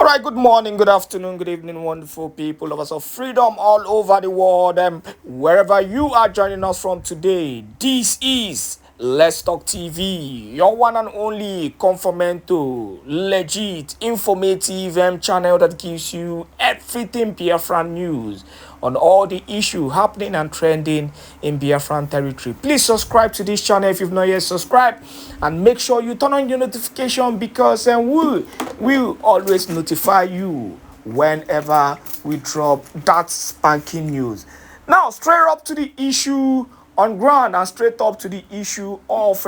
All right, good morning, good afternoon, good evening, wonderful people, lovers of freedom all over the world. Wherever you are joining us from today, this is Let's Talk TV, your one and only conformento, legit, informative channel that gives you everything Biafran news on all the issue happening and trending in Biafran territory. Please subscribe to this channel if you've not yet subscribed, and make sure you turn on your notification because we will always notify you whenever we drop that spanking news. Now, straight up to the issue on ground and straight up to the issue of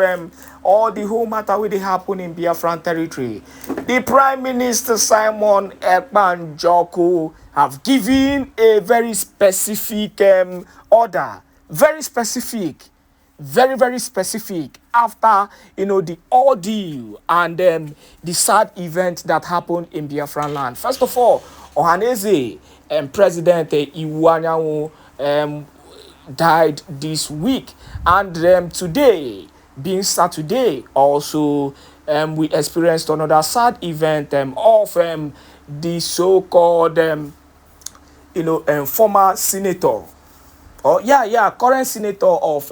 all the whole matter where they happen in Biafran territory. The Prime Minister Simon Èkpá and Joko have given a very specific order, very specific, very specific, after the ordeal and the sad event that happened in Biafran land. First of all, Ohaneze President Iwuanyi died this week, and today being Saturday also we experienced another sad event of the so-called former senator, current senator of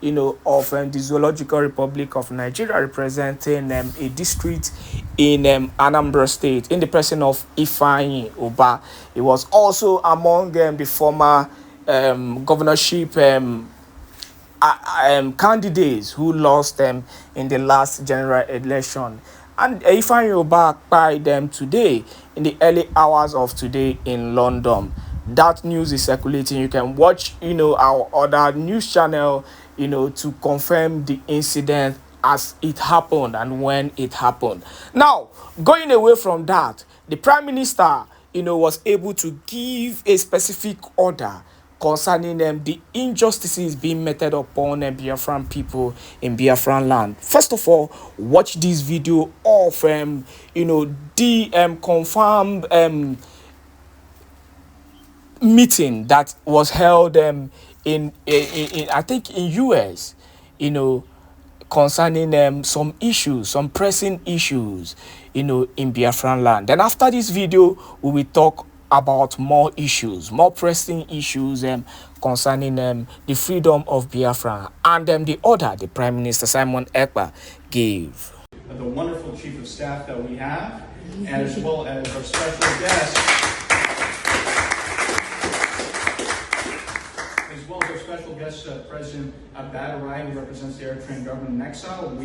the Zoological Republic of Nigeria, representing a district in Anambra State, in the person of Iwuanyi Ubah. He was also among the former governorship candidates who lost in the last general election. And Iwuanyi Ubah by them today in the early hours of today in London. That news is circulating. You can watch our other news channel to confirm the incident as it happened and when it happened. Now, going away from that, the Prime Minister was able to give a specific order concerning the injustices being meted upon Biafran people in Biafran land. First of all, watch this video of the confirmed meeting that was held in I think in US, concerning some issues, some pressing issues, in Biafran land. Then after this video, we will talk about more issues, more pressing issues concerning the freedom of Biafra and the order the Prime Minister Simon Èkpá gave. The wonderful Chief of Staff that we have, and as well as our special guest, President Ðêáth, who represents the Eritrean government in exile.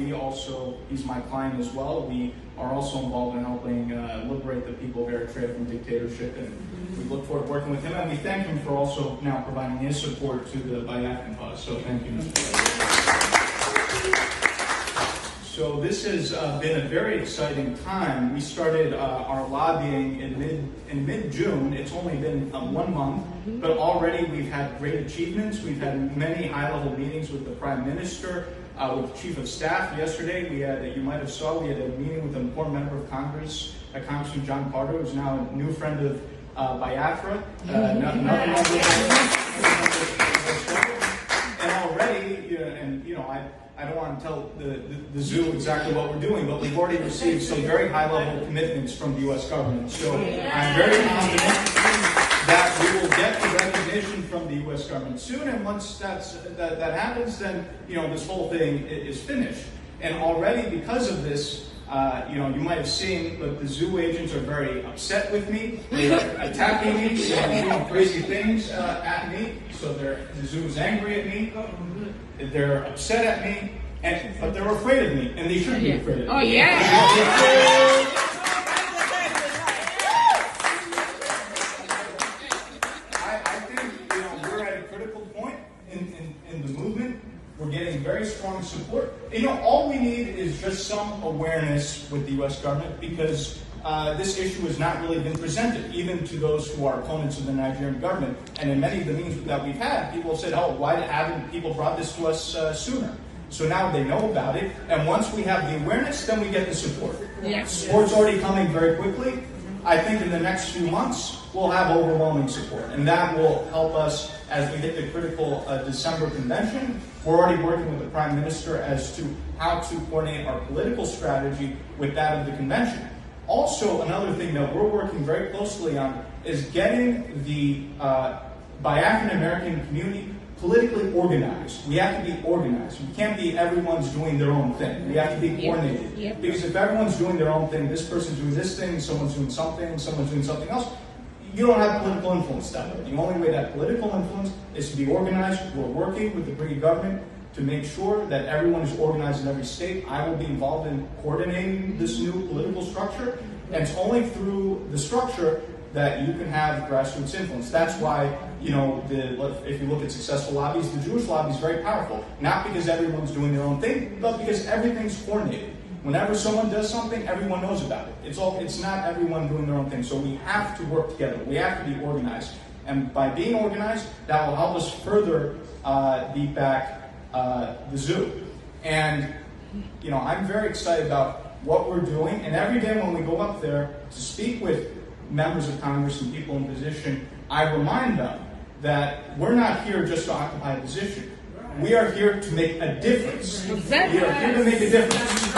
He's my client as well. We are also involved in helping liberate the people of Eritrea from dictatorship, and we look forward to working with him, and we thank him for also now providing his support to the Ðêáth cause. So thank you, Mr. President. So this has been a very exciting time. We started our lobbying in mid-June. It's only been 1 month, but already we've had great achievements. We've had many high-level meetings with the Prime Minister, with the Chief of Staff. Yesterday, we had, you might have saw, we had a meeting with an important member of Congress, Congressman John Carter, who's now a new friend of Biafra. And already, I don't want to tell the zoo exactly what we're doing, but we've already received some very high-level commitments from the U.S. government. So I'm very confident that we will get the recognition from the U.S. government soon, and once that happens, then this whole thing is finished. And already, because of this, you might have seen that the zoo agents are very upset with me. They're attacking me, saying crazy things at me. So the zoo is angry at me. They're upset at me, but they're afraid of me, and they should be afraid of me. Oh, yeah. I think we're at a critical point in the movement. We're getting very strong support. All we need is just some awareness with the U.S. government, because this issue has not really been presented, even to those who are opponents of the Nigerian government. And in many of the meetings that we've had, people have said, oh, why haven't people brought this to us sooner? So now they know about it, and once we have the awareness, then we get the support. Yeah. Support's already coming very quickly. I think in the next few months, we'll have overwhelming support, and that will help us as we hit the critical December convention. We're already working with the Prime Minister as to how to coordinate our political strategy with that of the convention. Also, another thing that we're working very closely on is getting the Biafran American community politically organized. We have to be organized. We can't be everyone's doing their own thing. We have to be coordinated. Yep. Because if everyone's doing their own thing, this person's doing this thing, someone's doing something else, you don't have political influence that way. The only way that political influence is to be organized. We're working with the British government to make sure that everyone is organized in every state. I will be involved in coordinating this new political structure, and it's only through the structure that you can have grassroots influence. That's why, you know, if you look at successful lobbies, the Jewish lobby is very powerful. Not because everyone's doing their own thing, but because everything's coordinated. Whenever someone does something, everyone knows about it. It's not everyone doing their own thing. So we have to work together. We have to be organized. And by being organized, that will help us further beat back the zoo. And, you know, I'm very excited about what we're doing. And every day when we go up there to speak with members of Congress and people in position, I remind them that we're not here just to occupy a position. We are here to make a difference. Exactly. We are here to make a difference.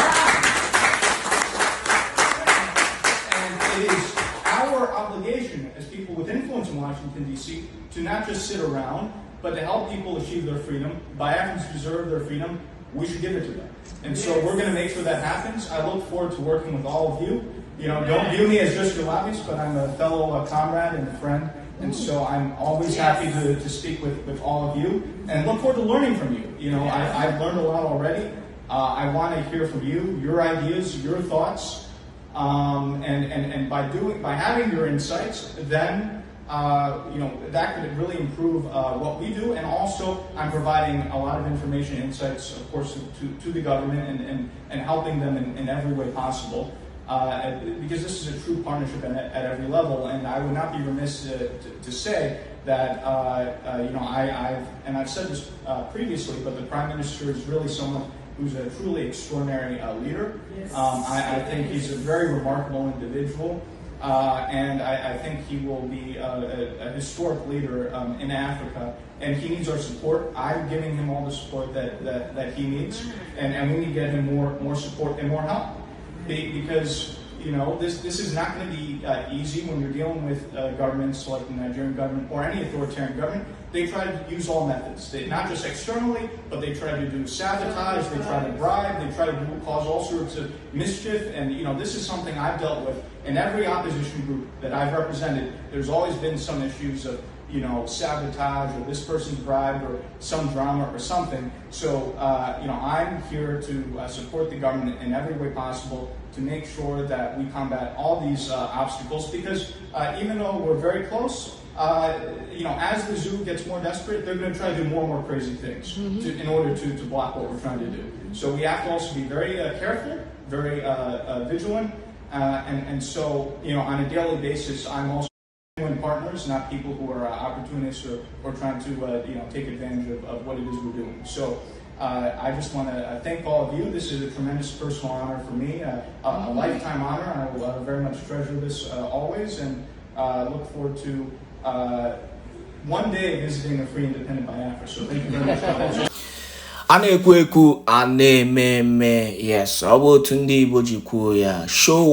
And it is our obligation as people with influence in Washington, D.C., to not just sit around, but to help people achieve their freedom. Biafrans deserve their freedom. We should give it to them. And so we're going to make sure that happens. I look forward to working with all of you. You know, don't view me as just your lobbyist, but I'm a fellow comrade and a friend. And so I'm always happy to speak with all of you and look forward to learning from you. You know, I've learned a lot already. I want to hear from you, your ideas, your thoughts. And by having your insights, then, you know, that could really improve what we do. And also, I'm providing a lot of information, insights, of course, to the government and helping them in every way possible. Because this is a true partnership at every level, and I would not be remiss to say that you know, I've said this previously, but the Prime Minister is really someone who's a truly extraordinary leader. Yes. I think he's a very remarkable individual, and I think he will be a historic leader in Africa, and he needs our support. I'm giving him all the support that he needs, and we need to get him more support and more help. Because, you know, this is not going to be easy when you're dealing with governments like the Nigerian government or any authoritarian government. They try to use all methods, not just externally, but they try to do sabotage, they try to bribe, they try to cause all sorts of mischief. And, you know, this is something I've dealt with in every opposition group that I've represented. There's always been some issues of, you know, sabotage, or this person's bribed, or some drama or something. So, you know, I'm here to support the government in every way possible to make sure that we combat all these obstacles, because even though we're very close, you know, as the zoo gets more desperate, they're going to try to do more and more crazy things in order to block what we're trying to do. So we have to also be very careful, very vigilant, and so, you know, on a daily basis, I'm also partners, not people who are opportunists or trying to you know, take advantage of what it is we're doing. So I just want to thank all of you. This is a tremendous personal honor for me, a lifetime honor. I will very much treasure this always, and look forward to one day visiting a free independent Biafra. So thank you very much. Anekweku anememe, yes, otu ndị Igbo ji kwuo ya, show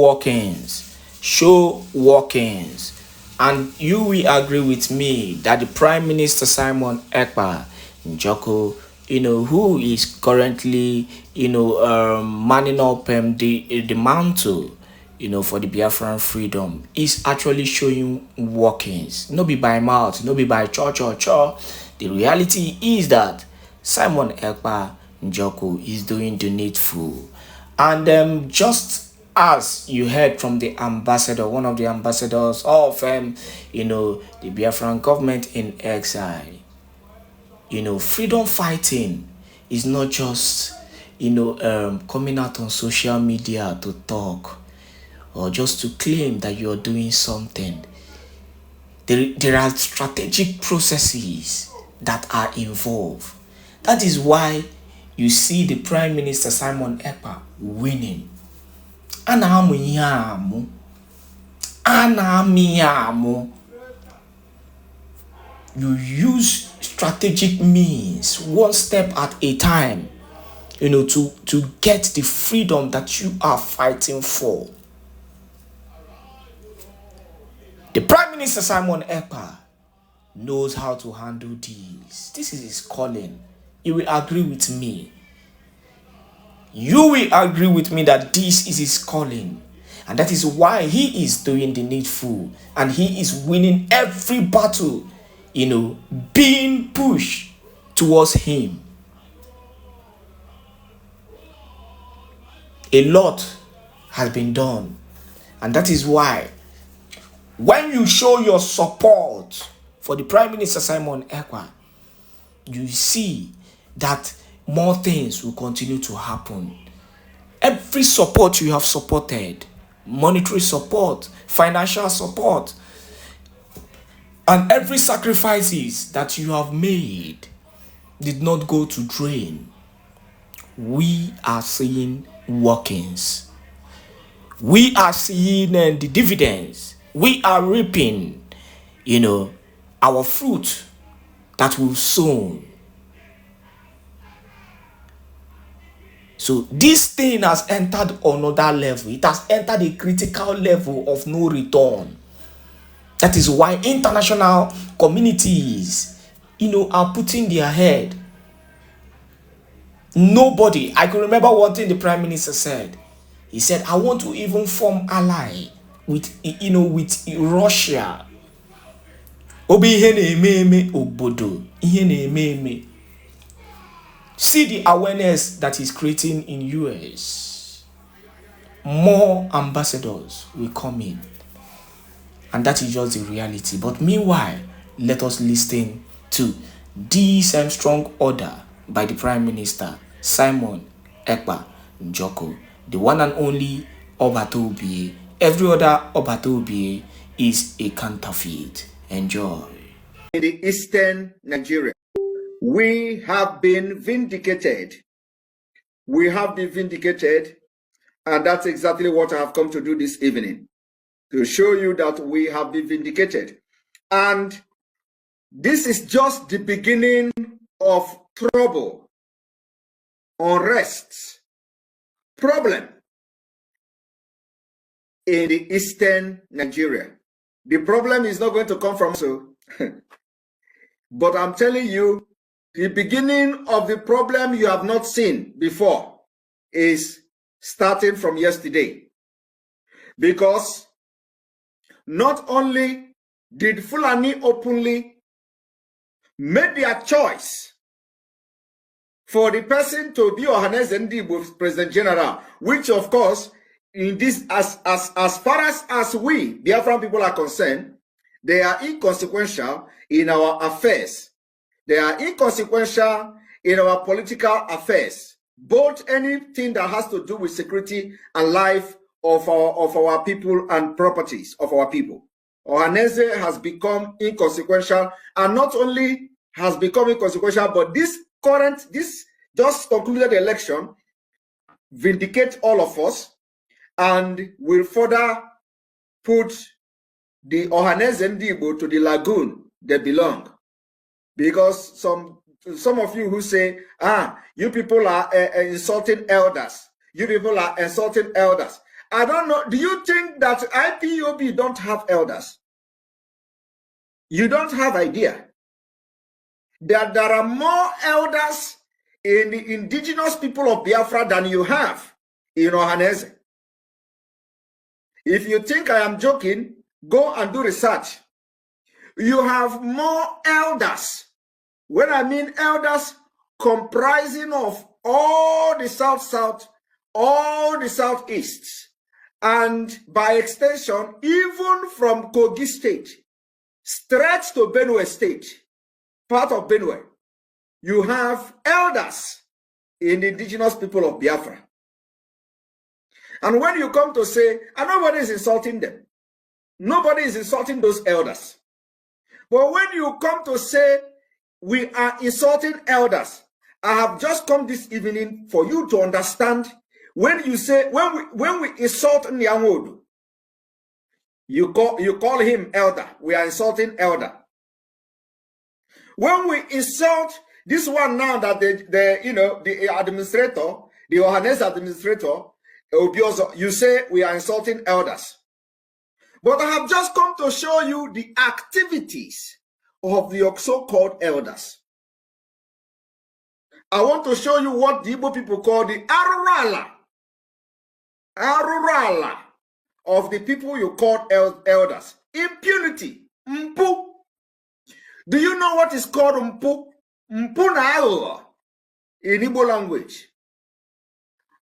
walkings. And you will agree with me that the Prime Minister Simon Èkpá Njoko, you know, who is currently, you know, manning up the mantle, you know, for the Biafran freedom, is actually showing workings. No be by mouth, no be by cho. The reality is that Simon Èkpá Njoko is doing the needful. And just as you heard from the ambassador, one of the ambassadors of, you know, the Biafran government in exile, you know, freedom fighting is not just, you know, coming out on social media to talk or just to claim that you're doing something. There are strategic processes that are involved. That is why you see the Prime Minister Simon Èkpá winning. Anamiyamu. You use strategic means, one step at a time, you know, to get the freedom that you are fighting for. The Prime Minister Simon Èkpá knows how to handle this. This is his calling. You will agree with me. You will agree with me that this is his calling. And that is why he is doing the needful. And he is winning every battle, being pushed towards him. A lot has been done. And that is why when you show your support for the Prime Minister Simon Èkpá, you see that more things will continue to happen. Every support you have supported, monetary support, financial support, and every sacrifices that you have made did not go to drain. We are seeing workings. We are seeing the dividends. We are reaping, our fruit that we've sown. So this thing has entered another level. It has entered a critical level of no return. That is why international communities, are putting their head. Nobody, I can remember one thing the Prime Minister said. He said, I want to even form ally with Russia. See the awareness that he's creating in US. More ambassadors will come in. And that is just the reality. But meanwhile, let us listen to this strong order by the Prime Minister, Simon Èkpá Njoko, the one and only Obatobi. Every other Obatobi is a counterfeit. Enjoy. In the eastern Nigeria, we have been vindicated. We have been vindicated, and that's exactly what I have come to do this evening, to show you that we have been vindicated. And this is just the beginning of trouble, unrest, problem in the eastern Nigeria. The problem is not going to come from so, but I'm telling you, the beginning of the problem you have not seen before is starting from yesterday. Because not only did Fulani openly make their choice for the person to be Nnamdi with President General, which of course, in this, as far as we, Biafran people are concerned, they are inconsequential in our affairs. They are inconsequential in our political affairs. Both anything that has to do with security and life of our people and properties of our people. Ohaneze has become inconsequential, and not only has become inconsequential, but this just concluded election vindicate all of us and will further put the Ohaneze Ndigbo to the lagoon they belong. Because some of you who say, you people are insulting elders. You people are insulting elders. I don't know. Do you think that IPOB don't have elders? You don't have idea. There are more elders in the indigenous people of Biafra than you have in Ohaneze. If you think I am joking, go and do research. You have more elders. When I mean elders, comprising of all the South-South, all the Southeast, and by extension, even from Kogi State, straight to Benue State, part of Benue, you have elders in the indigenous people of Biafra. And when you come to say, and nobody is insulting them, nobody is insulting those elders. But when you come to say, we are insulting elders, I have just come this evening for you to understand. When you say, when we insult Nyamodu, you call him elder. We are insulting elder. When we insult this one now that the administrator, the Ohanese administrator, you say we are insulting elders. But I have just come to show you the activities of the so-called elders. I want to show you what the Igbo people call the arurala of the people you call elders. Impunity. Mpu. Do you know what is called mpu? Mpu na aghụghọ in Igbo language.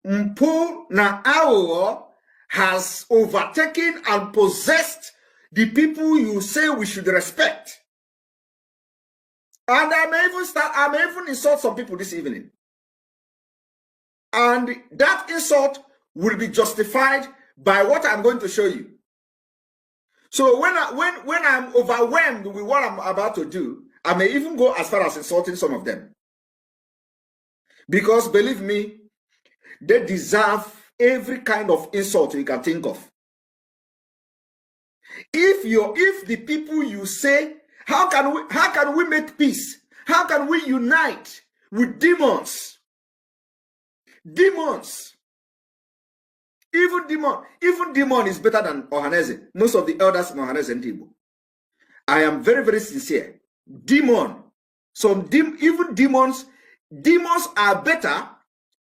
Mpu na aghụghọ has overtaken and possessed the people you say we should respect. And I may even insult some people this evening. And that insult will be justified by what I'm going to show you. So when I'm overwhelmed with what I'm about to do, I may even go as far as insulting some of them. Because believe me, they deserve every kind of insult you can think of. If the people you say, how can we make peace? How can we unite with demons? Demons. Even demon is better than Ohaneze. Most of the elders in Ohaneze and Igbo. I am very, very sincere. Demon. Even demons are better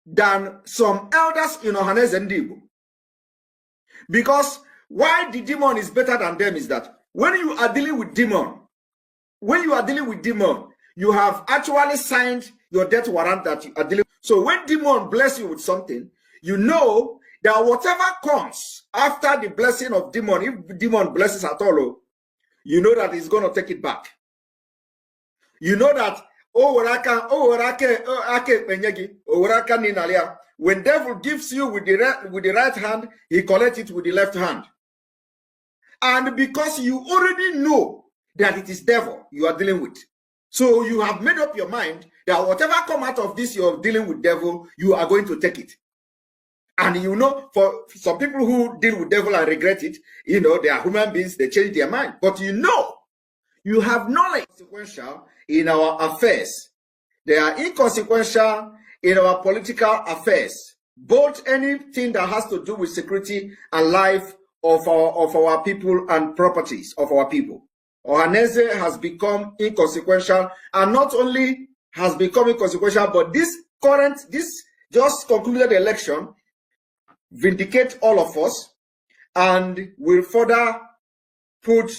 than some elders in Ohaneze and Igbo. Because why the demon is better than them is that when you are dealing with demon, you have actually signed your death warrant that you are dealing with. So when demon bless you with something, you know that whatever comes after the blessing of demon, if demon blesses at all, you know that he's going to take it back. You know that when devil gives you with the right hand, he collects it with the left hand. And because you already know that it is devil you are dealing with, so you have made up your mind that whatever come out of this you're dealing with devil, you are going to take it. And you know, for some people who deal with devil and regret it, you know, they are human beings, they change their mind. But you know, you have knowledge consequential in our affairs. They are inconsequential in our political affairs. Both anything that has to do with security and life of our people and properties of our people. Ohaneze has become inconsequential, and not only has become inconsequential, but this just concluded election vindicate all of us and will further put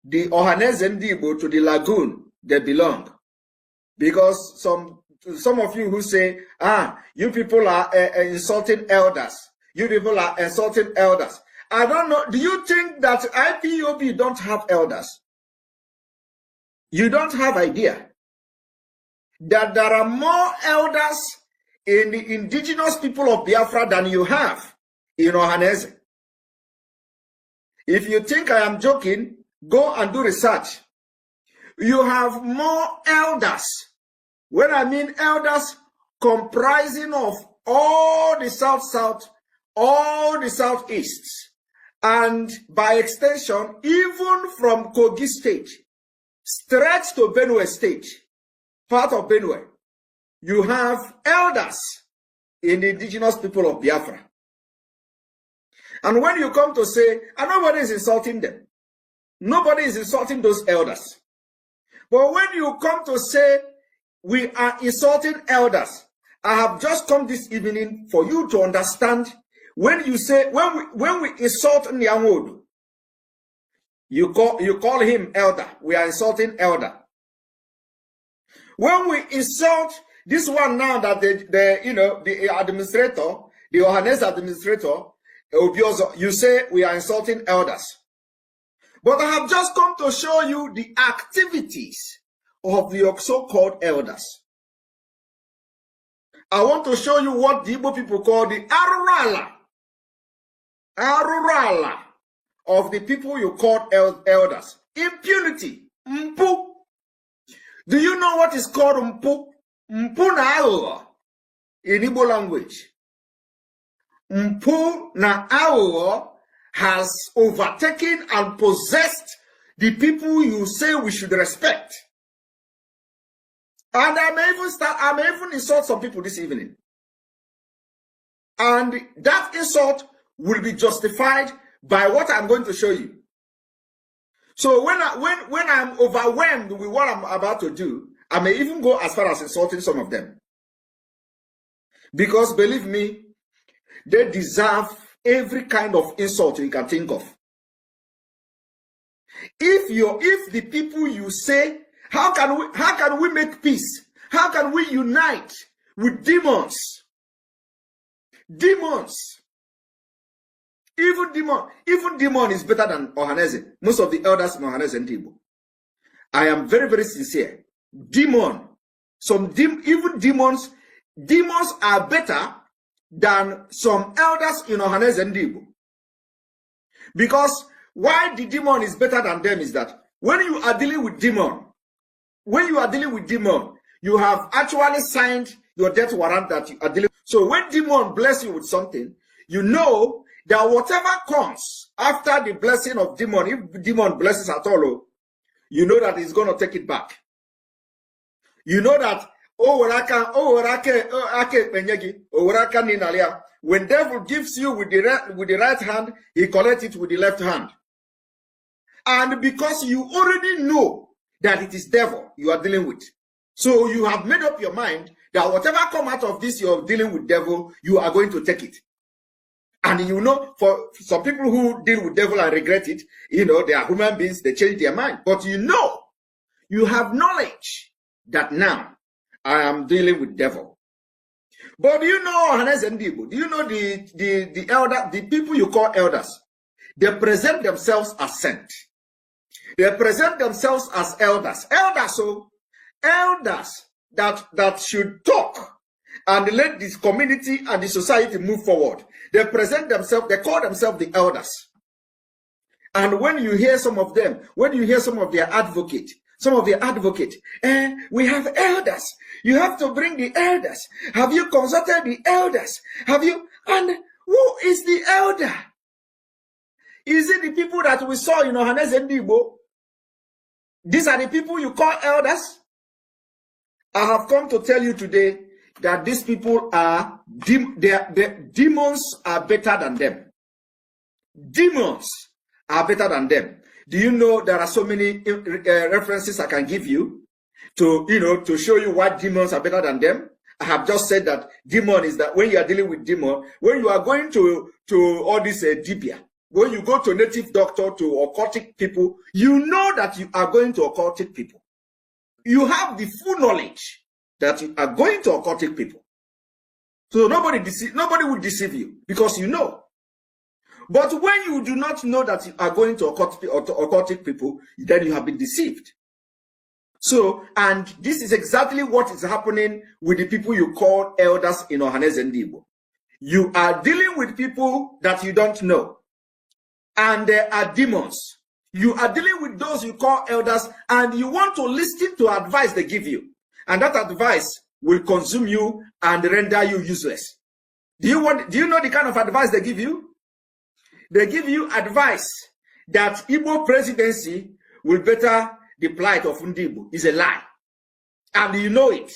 the Ohaneze Ndigbo to the lagoon they belong. Because some of you who say, you people are insulting elders. You people are insulting elders. I don't know. Do you think that IPOB don't have elders? You don't have idea that there are more elders in the indigenous people of Biafra than you have in Ohaneze. If you think I am joking, go and do research. You have more elders. When I mean elders, comprising of all the South-South, all the Southeast, and by extension, even from Kogi State, straight to Benue State, part of Benue, you have elders in the indigenous people of Biafra. And when you come to say, and nobody is insulting them, nobody is insulting those elders. But when you come to say, we are insulting elders, I have just come this evening for you to understand. When you say, when we insult Nyangodu, you call him elder. We are insulting elder. When we insult this one now that the administrator, the Ohaneze administrator, you say we are insulting elders. But I have just come to show you the activities of the so-called elders. I want to show you what the Igbo people call the arurala of the people you call elders. Impunity. Mpu. Do you know what is called mpu? Mpu na aghụghọ in Igbo language. Mpu na aghụghọ has overtaken and possessed the people you say we should respect. And I may even insult some people this evening. And that insult will be justified by what I'm going to show you. So when I'm overwhelmed with what I'm about to do, I may even go as far as insulting some of them. Because believe me, they deserve every kind of insult you can think of. If the people you say, how can we make peace? How can we unite with demons? Demons. Even demon is better than Ohaneze. Most of the elders in Ohaneze and Igbo. I am very, very sincere. Even demons are better than some elders in Ohaneze and Igbo. Because why the demon is better than them is that when you are dealing with demon, you have actually signed your death warrant that you are dealing with. So when demon bless you with something, you know that whatever comes after the blessing of demon, if demon blesses at all, you know that he's going to take it back. You know that when devil gives you with the right hand, he collects it with the left hand. And because you already know that it is devil you are dealing with, so you have made up your mind that whatever come out of this, you're dealing with devil, you are going to take it. And you know, for some people who deal with devil and regret it, you know, they are human beings, they change their mind. But you know, you have knowledge that now I am dealing with devil. But do you know, Hannes and Dibo, do you know the people you call elders? They present themselves as sent. They present themselves as elders. Elders that should talk and let this community and the society move forward. They present themselves, they call themselves the elders. And when you hear some of them, when you hear some of their advocates, we have elders. You have to bring the elders. Have you consulted the elders? Have you? And who is the elder? Is it the people that we saw in Ohaneze and Igbo? These are the people you call elders? I have come to tell you today that these people are, demons are better than them. Demons are better than them. Do you know there are so many references I can give you to show you why demons are better than them? I have just said that demon is that when you are dealing with demon, when you are going to all this dibia, when you go to native doctor, to occultic people, you know that you are going to occultic people. You have the full knowledge that you are going to occultic people. So nobody will deceive you because you know. But when you do not know that you are going to occultic people, then you have been deceived. So, and this is exactly what is happening with the people you call elders in Ohaneze and Igbo. You are dealing with people that you don't know. And they are demons. You are dealing with those you call elders, and you want to listen to advice they give you. And that advice will consume you and render you useless. Do you know the kind of advice they give you? They give you advice that Igbo presidency will better the plight of Ndibo. Is a lie. And you know it.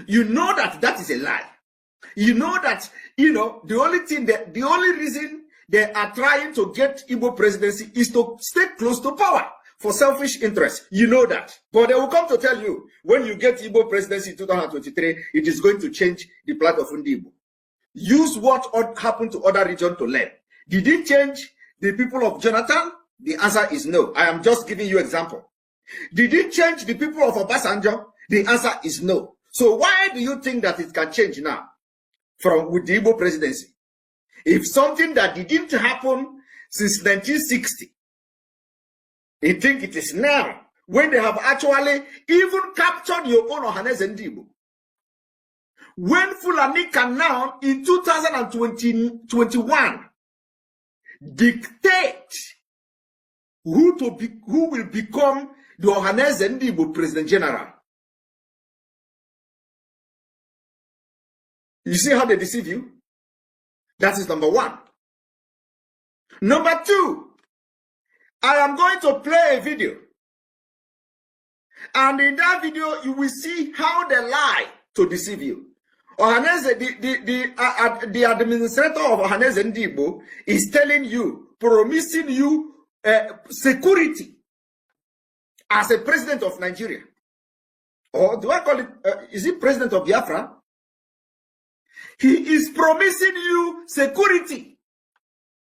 You know that is a lie. You know that, the only reason they are trying to get Igbo presidency is to stay close to power for selfish interests. You know that. But they will come to tell you, when you get Igbo presidency in 2023, it is going to change the plight of Ndibo. Use what happened to other regions to learn. Did it change the people of Jonathan? The answer is no. I am just giving you an example. Did it change the people of Obasanjo? The answer is no. So why do you think that it can change now with the Igbo presidency? If something that didn't happen since 1960, you think it is now, when they have actually even captured your own Ohaneze and Igbo. When Fulani can now, in 2021, dictate who will become the Ohaneze and Igbo President General. You see how they deceive you? That is number one. Number two, I am going to play a video. And in that video, you will see how they lie to deceive you. Ohaneze, the administrator of Ohaneze Ndigbo is telling you, promising you security as a president of Nigeria. Or do I call it, is it president of Biafra? He is promising you security.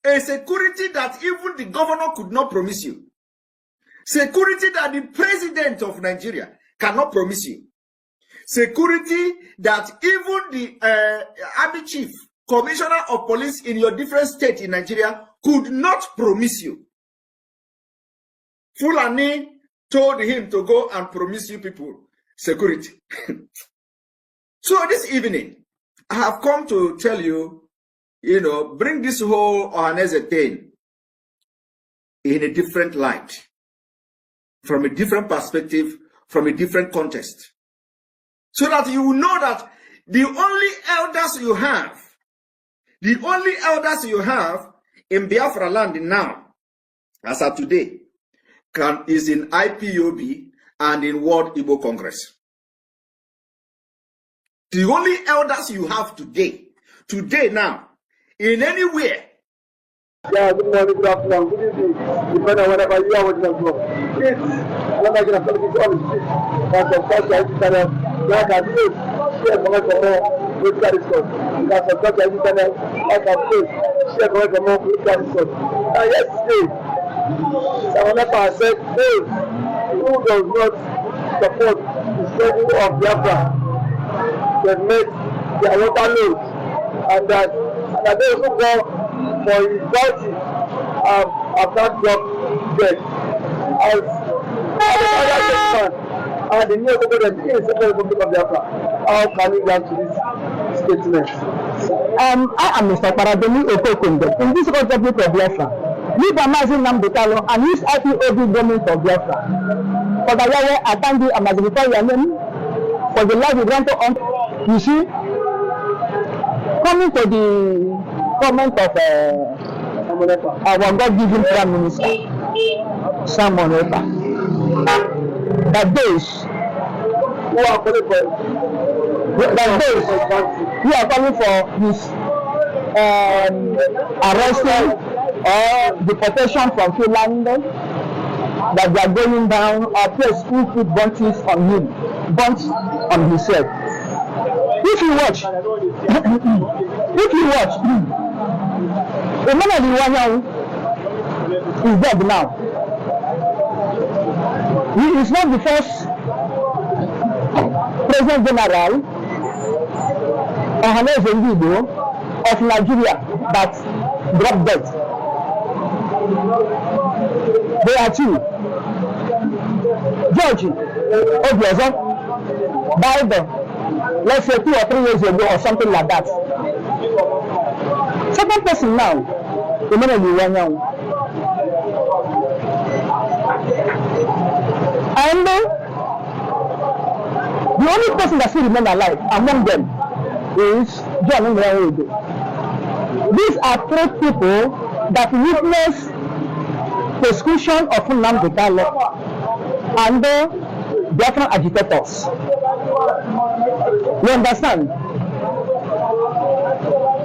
A security that even the governor could not promise you. Security that the president of Nigeria cannot promise you. Security that even the army chief, commissioner of police in your different state in Nigeria could not promise you. Fulani told him to go and promise you people security. So this evening, I have come to tell you, bring this whole Ohaneze thing in a different light, from a different perspective, from a different context. So that you will know that the only elders you have in Biafra land now, as of today, is in IPOB and in World Igbo Congress. The only elders you have today now, in anywhere. Yeah, good morning, good afternoon, good evening, depending on whenever you are watching us from. Please, I'm not going to tell you all the shit. That's of course, I channel. Like I said, share comment for more political discourse. That's of course, I channel. Like I said, share comment for more political discourse. And yesterday, Samanapa said, those who does not support the struggle of Biafra, they made their water load, and that those who go for his bounty have not dropped dead. As the other man and the new president in the Central Republic of Biafra, how can we get to this statement? I am Mr. Parademi Okokunde in this Republic of Biafra. Leave Nnamdi and his IPOB government of Biafra. For the way I thank you, and before your name, for the life you granted on. You see, coming to the comment of our God-given Prime Minister, Simon Ekpá, that those who are calling for his arresting or deportation from Finland, that they are going down, or place who put bounties on him, bunts on himself. If you watch, the man of Iwuanyi is dead now. He is not the first President General of Nigeria that dropped dead. There are two. George Obiozor died, let's say 2 or 3 years ago or something like that. Second person now, the man of Iwuanyi. And the only person that still remains alive among them is John Nnamdi. These are 3 people that witnessed persecution of Nnamdi and Biafran agitators. You understand?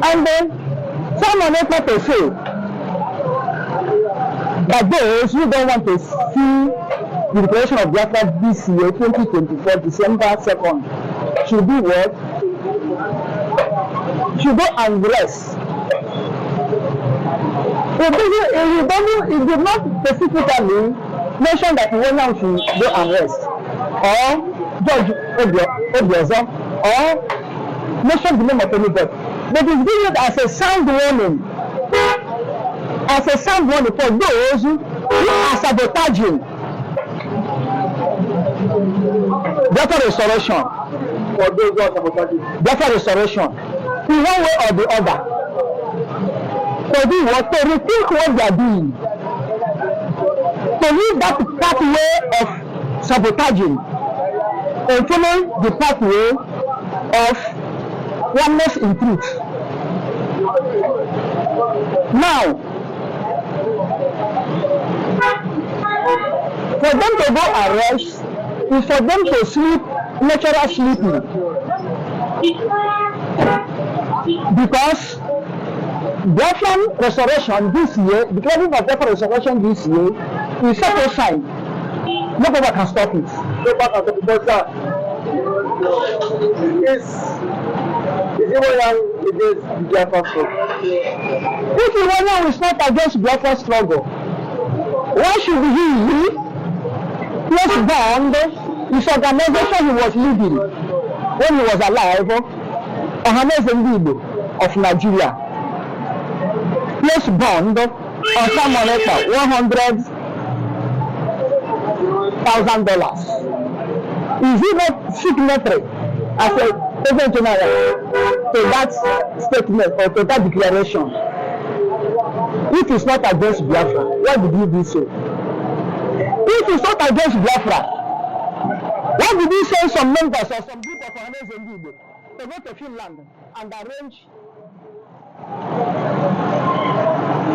And then someone else to say that those who don't want to see the declaration of Biafra this year, 2024, December 2nd, should do what? Should go and rest. It did not specifically mention that Iwuanyi should go and rest, or George Obiozor, or mention the name of anybody. But it's given it as a sound warning. As a sound warning for those who are sabotaging Biafra restoration. For those who are sabotaging Biafra restoration, in one way or the other. To do what? To rethink what they are doing. To leave that pathway of sabotaging and follow the pathway of oneness in truth. Now, for them to go and rest is for them to sleep natural sleeping. Because Biafran restoration this year, the declaring of Biafran restoration this year is set aside. Nobody can stop it. Nobody can stop it. But is Iwuanyi against the Biafran struggle? If Iwuanyi is not against Biafran struggle, why should he place bond his organization he was leading when he was alive, Nnamdi of Nigeria? Place bond on someone like $100,000. Is he not signatory as a President General to that statement or to that declaration? If it's not against Biafra, why did he do so? If it's not against Biafra, why did he send some members or some group of Nnamdi to go to Finland and arrange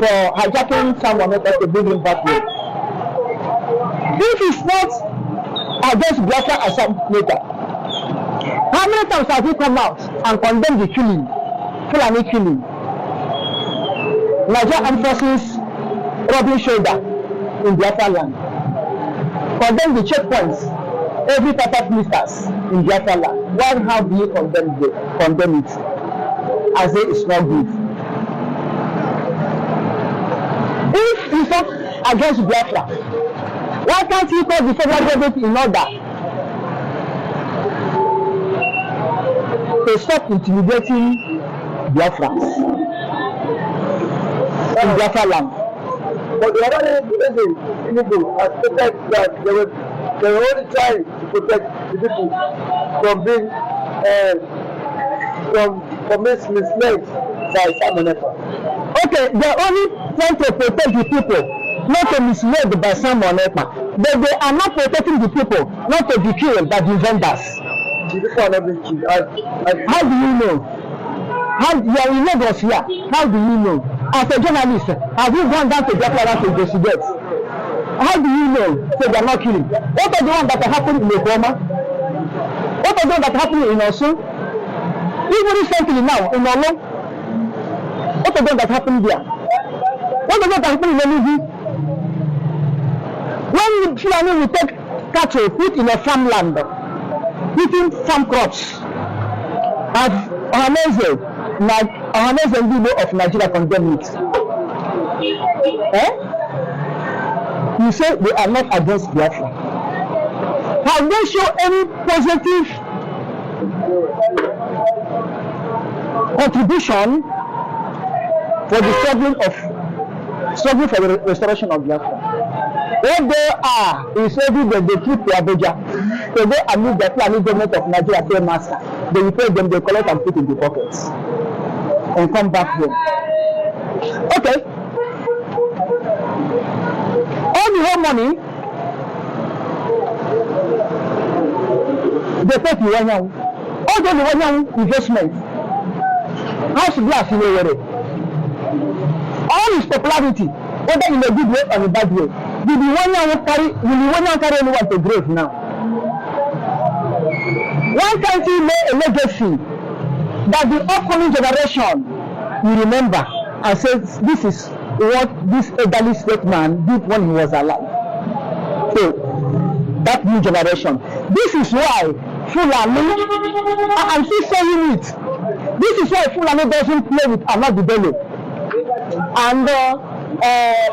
for hijacking someone to bring him back home? If it's not against Biafra as some later, how many times have he come out and condemned the killing, Fulani killing? Nigerian Armed Forces rubbing shoulder in Biafra land. Condemn the checkpoints, every type of ministers in Biafra land. Why have you condemned it? As if it's not good. If it's not against Biafra, why can't he call the federal government in order to stop intimidating Biafrans in Biafra land? But the other reason people has protect that they were only trying to protect the people from being from misled by Simon Ekpa. Okay, they're only trying to protect the people, not to mislead by Simon Ekpa. But they are not protecting the people, not to be killed by the vendors. How do you know? How you are in Lagos here? How do you know? As a journalist, have you gone down to Biafra to investigate? How do you know? So they are not killing. What are the ones that are happening in Èkpá? What are the ones that are happening in Osun? Even recently now in Olo. What are the ones that are happening there? What are the ones that are happening in Nnamdi? When Fulani will take cattle, put in a farmland, eating farm crops, as Nnamdi of Nigeria condemn it. You say they are not against Biafra. Have they shown any positive contribution for the struggle for the restoration of Biafra? What they are is every day they keep their Abuja. So they admit the Fulani government of Nigeria pay master. They will pay them, they collect and put in the pockets and come back home. Okay. All the whole money they pay to Iwuanyi. All the Iwuanyi investment, house glass in Owerri, all his popularity, whether in a good way or in a bad way, will Iwuanyi carry anyone to grave now? Why can't he lay a legacy that the upcoming generation will remember and say this is what this elderly statesman did when he was alive? So that new generation. This is why Fulani, I'm still saying it. This is why Fulani doesn't play with Nnamdi Bello and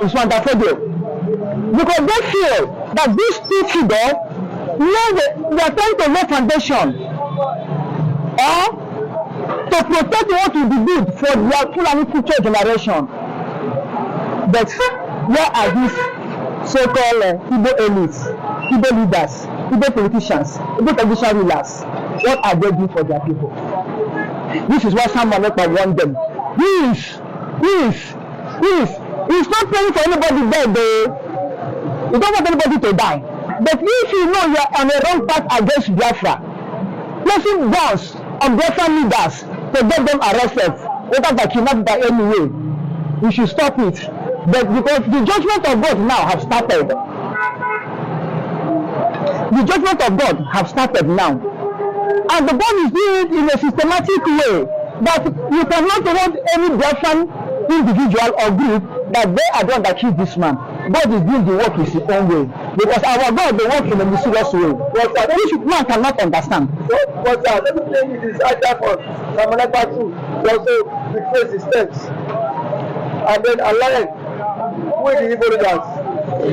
Usman Fodio, because they feel that these two figures, they are trying to lay foundation or to protect what will be good for their Fulani future generation. But where are these so-called Igbo elites, Igbo leaders, Igbo politicians, Igbo traditional rulers? What are they doing for their people? This is what Simon Ekpa want them. He's not praying for anybody dead though. He don't want anybody to die. But if you know you are on a wrong path against Biafra, placing guns on Biafra leaders to get them arrested, whether by kidnapped by any way, you should stop it. But because the judgment of God now have started. The judgment of God have started now. And the God is doing it in a systematic way. But you cannot want any Biafran individual or group that they are the one that killed this man. God is doing the work his own way. Because our God, they work in a mysterious way. But which man cannot understand. But let me tell you this idea for Samanaka too. Also, the face is steps. And then align with the Igbo leaders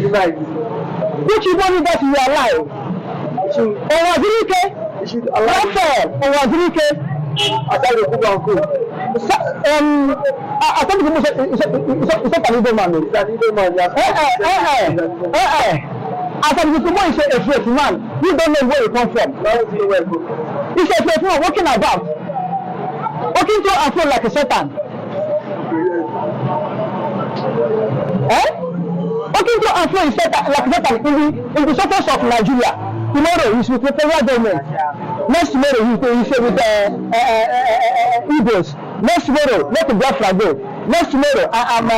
unite. Which Igbo leaders you alive? You should align. Aside the Ubah and Co. I thought it's an Igbo man. It's an Igbo man, yes. I thought the Igbo is a straight man. You don't know where you come from. He's a straight man walking about. Walking to and fro like a Satan. Walking to and fro like Satan in the surface of Nigeria. Tomorrow he's with the federal government. Next tomorrow he's with Igbos. Next tomorrow, let the Biafra go. Next tomorrow, I'm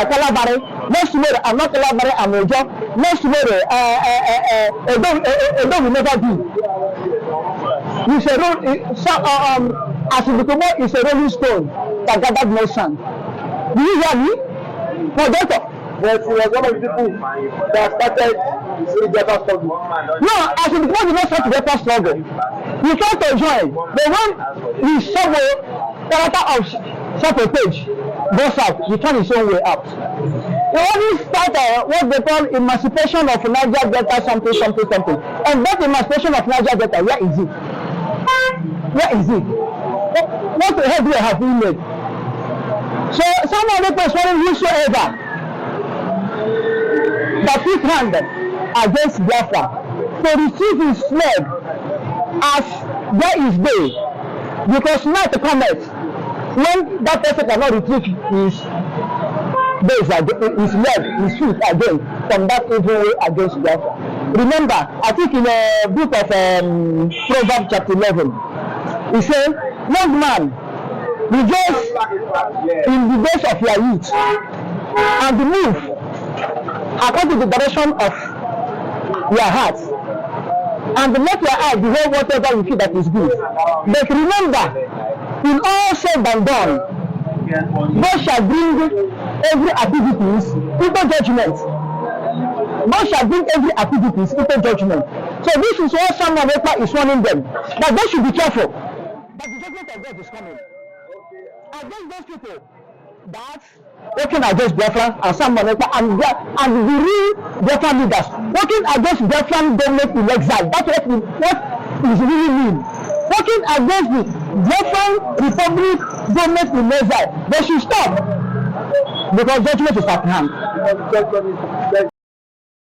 Kalabari. Next tomorrow, I'm not Kalabari, I'm Ojo. Next tomorrow, Edo will never be. It's a Asibitomo is a rolling stone that gathered no sand. Do you hear me? No, doctor. But he was one of the people that started the Biafra struggle. No, Asibitomo did not start the Biafra struggle. He tried to join, but when he saw the character of Suffolk Page goes out, he turned his own way out. He only started what they call emancipation of Niger Delta something. And that emancipation of Niger Delta, where is it? Where is it? What the hell do you have been made? So some of the person whosoever that took hand against Biafra to receive his flag as there is day, because night cometh when that person cannot retrieve his days, his leg, his feet again from that evil way against Biafra. Remember, I think in the book of Proverbs chapter 11, he said, young man, rejoice in the days of your youth and move according to the direction of your heart, and let your eye behold whatever you feel that is good. But remember, in all said and done, God shall bring every activities into judgment. God shall bring every activities into judgment. So this is what Samuel Èkpá is warning them, that they should be careful. That the judgment of God is coming against those people that working against Biafra and Samuel Èkpá and the real Biafra leaders working against Biafran government in exile. That's what is really mean. Working against the Biafran Republic government in exile. They should stop, because judgment is at hand.